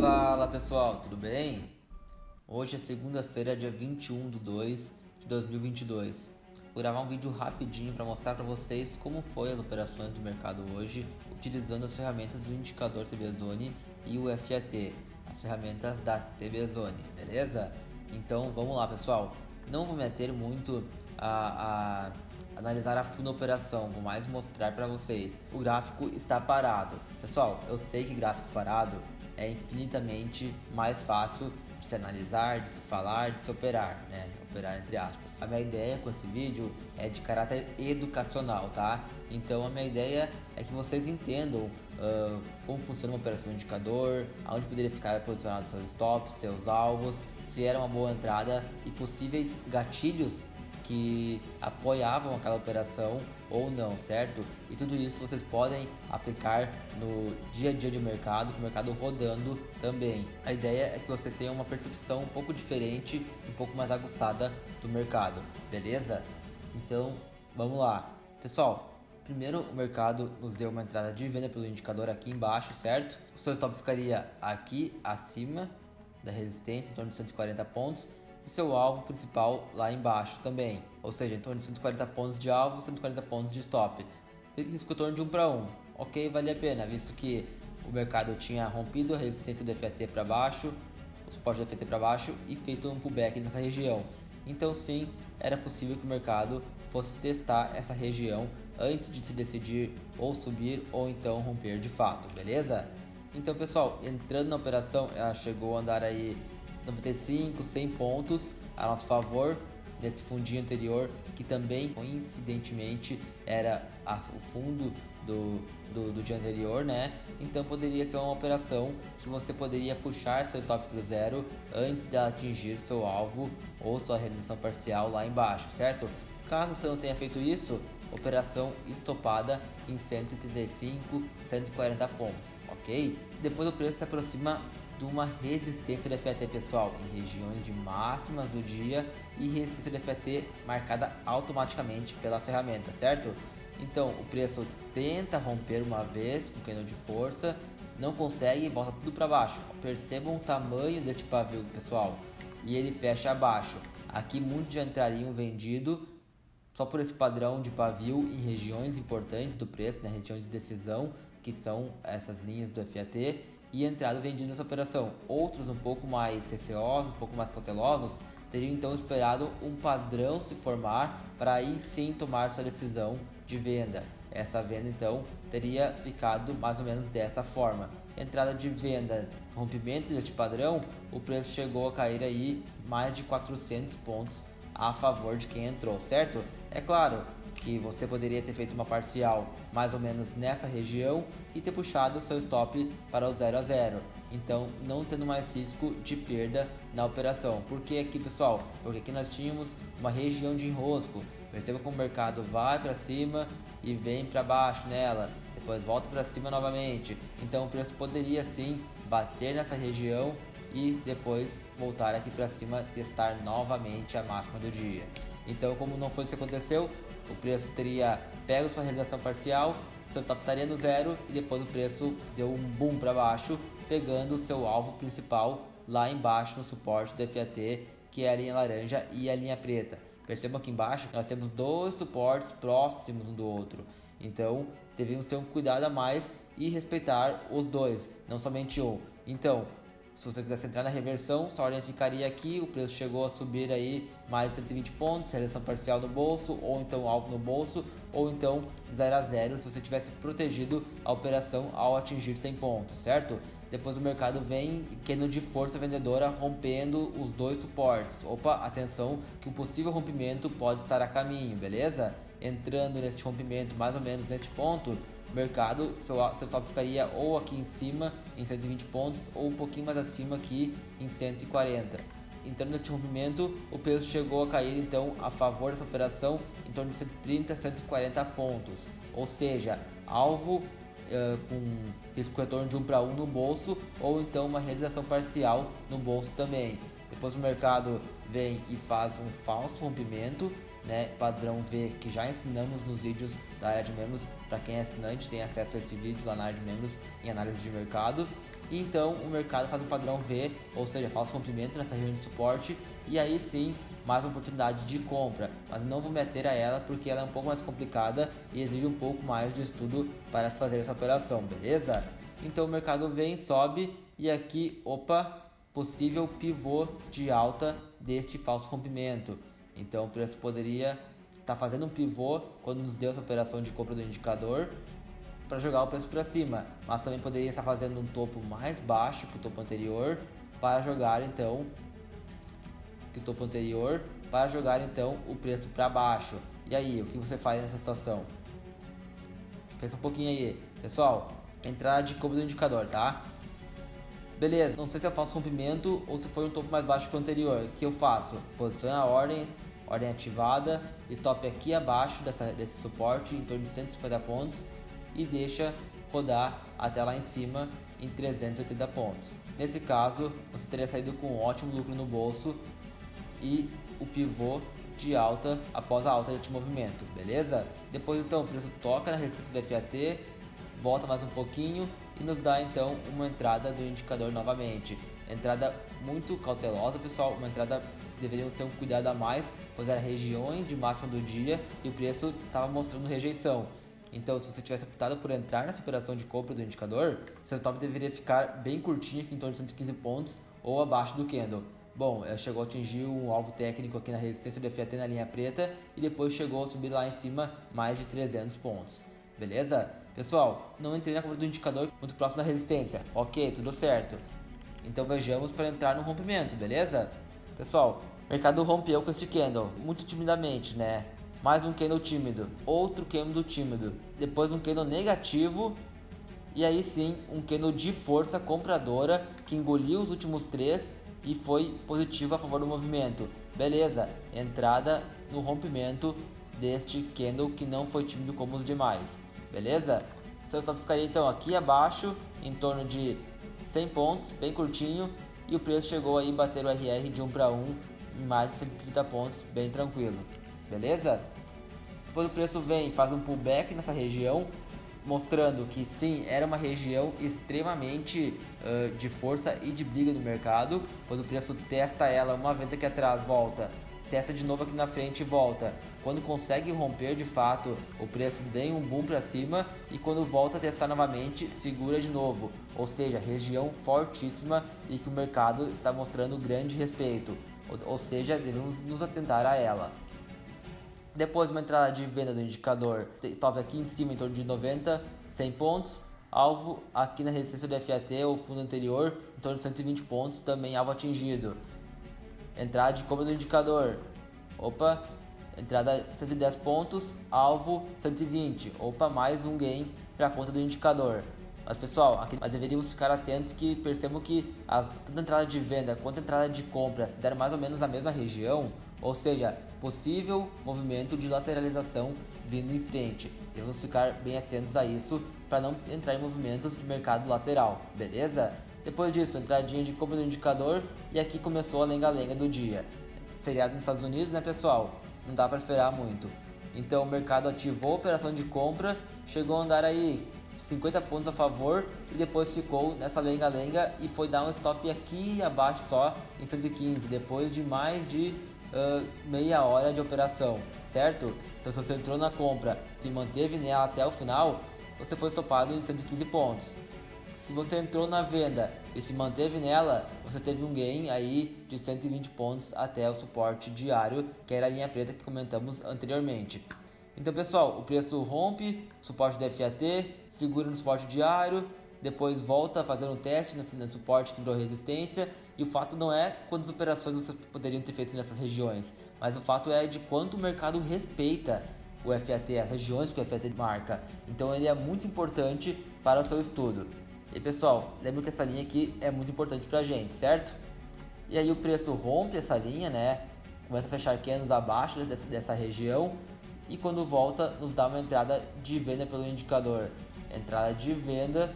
Fala pessoal, tudo bem? Hoje é segunda-feira, dia 21/2 de 2022. Vou gravar um vídeo rapidinho para mostrar para vocês como foi as operações do mercado hoje, utilizando as ferramentas do indicador TBZone e o FAT, as ferramentas da TBZone, beleza? Então vamos lá pessoal, não vou meter muito a analisar a fundo a operação, vou mais mostrar para vocês. O gráfico está parado. Pessoal, eu sei que gráfico parado é infinitamente mais fácil de se analisar, de se falar, de se operar, né? Operar entre aspas. A minha ideia com esse vídeo é de caráter educacional, tá? Então a minha ideia é que vocês entendam como funciona uma operação de indicador, aonde poderia ficar posicionado seus stops, seus alvos, se era uma boa entrada e possíveis gatilhos que apoiavam aquela operação ou não, certo? E tudo isso vocês podem aplicar no dia a dia de mercado, com o mercado rodando também. A ideia é que vocês tenham uma percepção um pouco diferente, um pouco mais aguçada do mercado, beleza? Então, vamos lá. Pessoal, primeiro o mercado nos deu uma entrada de venda pelo indicador aqui embaixo, certo? O seu stop ficaria aqui acima da resistência, em torno de 140 pontos. E seu alvo principal lá embaixo também, ou seja, em torno de 140 pontos de alvo, 140 pontos de stop. Risco em torno de 1 para 1, ok, vale a pena, visto que o mercado tinha rompido a resistência do FAT para baixo, o suporte do FAT para baixo e feito um pullback nessa região. Então sim, era possível que o mercado fosse testar essa região antes de se decidir ou subir ou então romper de fato, beleza? Então pessoal, entrando na operação, ela chegou a andar aí 95, 100 pontos a nosso favor nesse fundinho anterior, que também coincidentemente era o fundo do dia anterior, né? Então poderia ser uma operação que você poderia puxar seu stop para o zero antes de atingir seu alvo ou sua realização parcial lá embaixo, certo? Caso você não tenha feito isso, operação estopada em 135, 140 pontos, ok? Depois o preço se aproxima de uma resistência do FAT pessoal em regiões de máximas do dia e resistência do FAT marcada automaticamente pela ferramenta, certo? Então o preço tenta romper uma vez com candle de força, não consegue e volta tudo para baixo. Percebam o tamanho deste pavio pessoal, e ele fecha abaixo. Aqui muitos já entrariam vendido só por esse padrão de pavio em regiões importantes do preço, né? Regiões de decisão, que são essas linhas do FAT, e entrado vendido nessa operação. Outros um pouco mais receosos, um pouco mais cautelosos, teriam então esperado um padrão se formar para aí sim tomar sua decisão de venda. Essa venda então teria ficado mais ou menos dessa forma. Entrada de venda, rompimento deste padrão, o preço chegou a cair aí mais de 400 pontos a favor de quem entrou, certo? É claro que você poderia ter feito uma parcial mais ou menos nessa região e ter puxado o seu stop para o 0 a 0, então não tendo mais risco de perda na operação. Por que aqui pessoal? Porque aqui nós tínhamos uma região de enrosco. Perceba como o mercado vai para cima e vem para baixo nela, depois volta para cima novamente, então o preço poderia sim bater nessa região e depois voltar aqui para cima, testar novamente a máxima do dia. Então como não foi isso que aconteceu, o preço teria pego sua realização parcial, seu stop estaria no zero e depois o preço deu um boom para baixo, pegando o seu alvo principal lá embaixo no suporte do FAT, que é a linha laranja e a linha preta. Percebam aqui embaixo nós temos dois suportes próximos um do outro, então devemos ter um cuidado a mais e respeitar os dois, não somente um. Então se você quisesse entrar na reversão, sua ordem ficaria aqui, o preço chegou a subir aí mais de 120 pontos, realização parcial no bolso, ou então alvo no bolso, ou então 0 a 0 se você tivesse protegido a operação ao atingir 100 pontos, certo? Depois o mercado vem candle de força vendedora rompendo os dois suportes. Opa, atenção que um possível rompimento pode estar a caminho, beleza? Entrando neste rompimento mais ou menos neste ponto, o mercado, seu stop ficaria ou aqui em cima em 120 pontos ou um pouquinho mais acima aqui em 140. Entrando neste rompimento, o preço chegou a cair então a favor dessa operação em torno de 130 a 140 pontos, ou seja, alvo com risco retorno de 1 para 1 no bolso ou então uma realização parcial no bolso também. Depois o mercado vem e faz um falso rompimento né, padrão V, que já ensinamos nos vídeos da área de membros. Para quem é assinante tem acesso a esse vídeo lá na área de membros em análise de mercado. E então o mercado faz um padrão V, ou seja, falso rompimento nessa região de suporte, e aí sim mais uma oportunidade de compra, mas não vou meter a ela porque ela é um pouco mais complicada e exige um pouco mais de estudo para fazer essa operação, beleza? Então o mercado vem, sobe e aqui, opa, possível pivô de alta deste falso rompimento. Então o preço poderia estar fazendo um pivô quando nos deu essa operação de compra do indicador para jogar o preço para cima, mas também poderia estar fazendo um topo mais baixo que o topo anterior para jogar então o preço para baixo. E aí, o que você faz nessa situação? Pensa um pouquinho aí, pessoal. Entrada de compra do indicador, tá? Beleza, não sei se eu faço rompimento ou se foi um topo mais baixo que o anterior. O que eu faço? Posiciona a ordem ativada, stop aqui abaixo desse suporte em torno de 150 pontos e deixa rodar até lá em cima em 380 pontos. Nesse caso, você teria saído com um ótimo lucro no bolso e o pivô de alta após a alta deste movimento, beleza? Depois então o preço toca na resistência do FAT, volta mais um pouquinho e nos dá então uma entrada do indicador novamente. Entrada muito cautelosa, pessoal, uma entrada que deveríamos ter um cuidado a mais, pois era regiões de máxima do dia e o preço estava mostrando rejeição. Então, se você tivesse optado por entrar nessa operação de compra do indicador, seu stop deveria ficar bem curtinho, aqui em torno de 115 pontos ou abaixo do candle. Bom, chegou a atingir um alvo técnico aqui na resistência do FAT na linha preta e depois chegou a subir lá em cima mais de 300 pontos. Beleza? Pessoal, não entrei na compra do indicador muito próximo da resistência. Ok, tudo certo. Então vejamos para entrar no rompimento, beleza? Pessoal, o mercado rompeu com este candle, muito timidamente, né? Mais um candle tímido, outro candle tímido, depois um candle negativo e aí sim um candle de força compradora que engoliu os últimos três e foi positivo a favor do movimento. Beleza, entrada no rompimento deste candle que não foi tímido como os demais. Beleza? Seu stop ficaria então aqui abaixo, em torno de 100 pontos, bem curtinho, e o preço chegou aí a bater o RR de 1 para 1 em mais de 130 pontos, bem tranquilo. Beleza? Depois o preço vem e faz um pullback nessa região, mostrando que sim, era uma região extremamente de força e de briga do mercado, pois o preço testa ela uma vez aqui atrás, volta, testa de novo aqui na frente e volta. Quando consegue romper de fato, o preço dá um boom para cima e quando volta a testar novamente, segura de novo. Ou seja, região fortíssima e que o mercado está mostrando grande respeito. Ou seja, devemos nos atentar a ela. Depois uma entrada de venda do indicador, stop aqui em cima em torno de 90, 100 pontos. Alvo aqui na resistência do FAT ou fundo anterior, em torno de 120 pontos, também alvo atingido. Entrada de compra do indicador, opa, entrada 110 pontos, alvo 120, opa, mais um gain para a conta do indicador. Mas pessoal, aqui nós deveríamos ficar atentos que percebam que tanto a entrada de venda quanto a entrada de compra se deram mais ou menos na mesma região, ou seja, possível movimento de lateralização vindo em frente. Devemos ficar bem atentos a isso para não entrar em movimentos de mercado lateral, beleza? Depois disso, entradinha de compra do indicador e aqui começou a lenga-lenga do dia. Feriado nos Estados Unidos, né pessoal? Não dá para esperar muito. Então o mercado ativou a operação de compra, chegou a andar aí 50 pontos a favor e depois ficou nessa lenga-lenga e foi dar um stop aqui abaixo só em 115, depois de mais de meia hora de operação, certo? Então se você entrou na compra, se manteve nela até o final, você foi stopado em 115 pontos. Se você entrou na venda e se manteve nela, você teve um gain aí de 120 pontos até o suporte diário, que era a linha preta que comentamos anteriormente. Então pessoal, o preço rompe, suporte do FAT, segura no suporte diário, depois volta a fazer um teste nesse suporte que virou resistência, e o fato não é quantas operações vocês poderiam ter feito nessas regiões, mas o fato é de quanto o mercado respeita o FAT, as regiões que o FAT marca. Então ele é muito importante para o seu estudo. E pessoal, lembra que essa linha aqui é muito importante pra gente, certo? E aí o preço rompe essa linha, né? Começa a fechar candles abaixo dessa região e quando volta nos dá uma entrada de venda pelo indicador. Entrada de venda,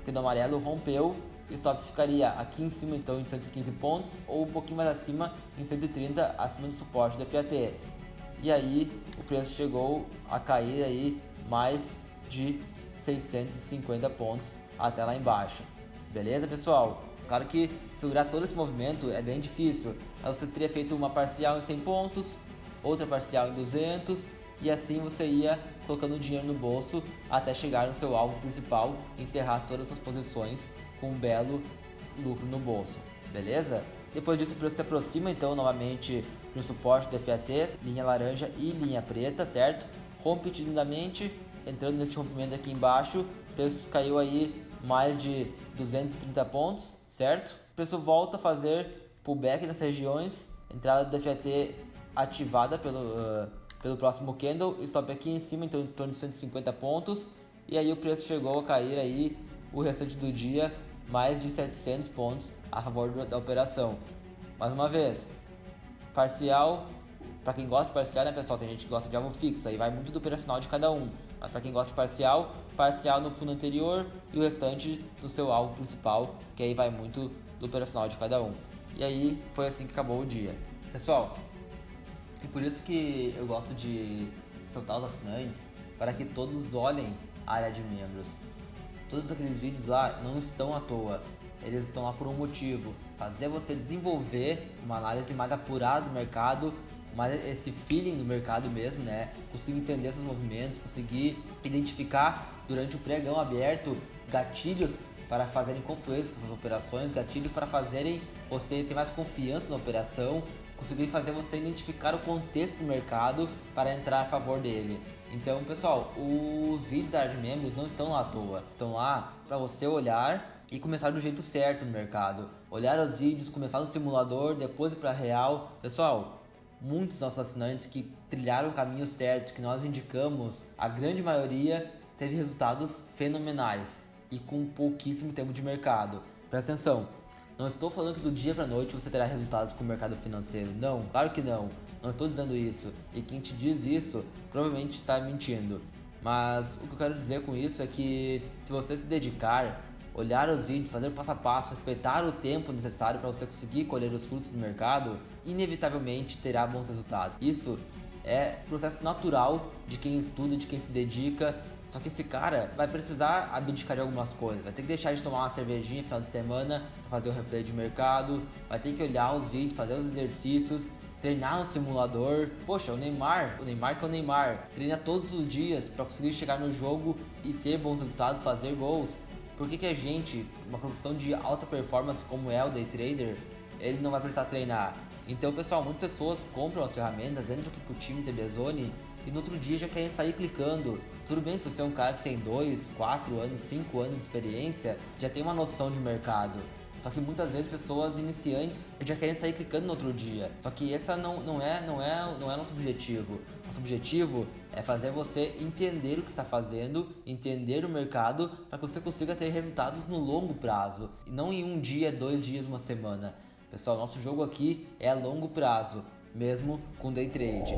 candle amarelo rompeu, o stop ficaria aqui em cima então em 115 pontos ou um pouquinho mais acima em 130, acima do suporte do FAT. e aí o preço chegou a cair aí mais de 650 pontos até lá embaixo. Beleza, pessoal? Claro que segurar todo esse movimento é bem difícil. Você teria feito uma parcial em 100 pontos, outra parcial em 200, e assim você ia colocando dinheiro no bolso até chegar no seu alvo principal e encerrar todas as suas posições com um belo lucro no bolso. Beleza? Depois disso o preço se aproxima então novamente no suporte do FAT, linha laranja e linha preta, certo? Rompe timidamente, entrando nesse rompimento aqui embaixo, o preço caiu aí mais de 230 pontos, certo? O preço volta a fazer pullback nessas regiões, entrada do FAT ativada pelo próximo candle, stop aqui em cima, então em torno de 150 pontos, e aí o preço chegou a cair aí o restante do dia mais de 700 pontos a favor da operação. Mais uma vez, parcial, para quem gosta de parcial, né, pessoal, tem gente que gosta de alvo fixo, aí vai muito do operacional de cada um, mas para quem gosta de parcial, parcial no fundo anterior e o restante no seu alvo principal, que aí vai muito do operacional de cada um. E aí foi assim que acabou o dia. Pessoal, e por isso que eu gosto de soltar os assinantes, para que todos olhem a área de membros. Todos aqueles vídeos lá não estão à toa, eles estão lá por um motivo, fazer você desenvolver uma análise mais apurada do mercado, mais esse feeling do mercado mesmo, né? Conseguir entender seus movimentos, conseguir identificar durante o pregão aberto gatilhos para fazerem confluência com suas operações, gatilhos para fazerem você ter mais confiança na operação, conseguir fazer você identificar o contexto do mercado para entrar a favor dele. Então, pessoal, os vídeos da área de membros não estão lá à toa, estão lá para você olhar e começar do jeito certo no mercado. Olhar os vídeos, começar no simulador, depois ir para real. Pessoal, muitos nossos assinantes que trilharam o caminho certo, que nós indicamos, a grande maioria teve resultados fenomenais e com pouquíssimo tempo de mercado. Presta atenção, não estou falando que do dia para noite você terá resultados com o mercado financeiro. Não, claro que não. Não estou dizendo isso. E quem te diz isso provavelmente está mentindo. Mas o que eu quero dizer com isso é que se você se dedicar, olhar os vídeos, fazer o passo a passo, respeitar o tempo necessário para você conseguir colher os frutos do mercado, inevitavelmente terá bons resultados. Isso é processo natural de quem estuda, de quem se dedica. Só que esse cara vai precisar abdicar de algumas coisas, vai ter que deixar de tomar uma cervejinha no final de semana para fazer o replay de mercado, vai ter que olhar os vídeos, fazer os exercícios, treinar no simulador. Poxa, o Neymar que é o Neymar, treina todos os dias para conseguir chegar no jogo e ter bons resultados, fazer gols. Por que a gente, uma profissão de alta performance como é o Day Trader, ele não vai precisar treinar? Então, pessoal, muitas pessoas compram as ferramentas, entram aqui pro time TB Zone e no outro dia já querem sair clicando. Tudo bem se você é um cara que tem 2, 4 anos, 5 anos de experiência, já tem uma noção de mercado. Só que muitas vezes pessoas iniciantes já querem sair clicando no outro dia. Só que esse não é nosso objetivo. Nosso objetivo é fazer você entender o que está fazendo, entender o mercado, para que você consiga ter resultados no longo prazo. E não em um dia, 2 dias, uma semana. Pessoal, nosso jogo aqui é a longo prazo, mesmo com day trade.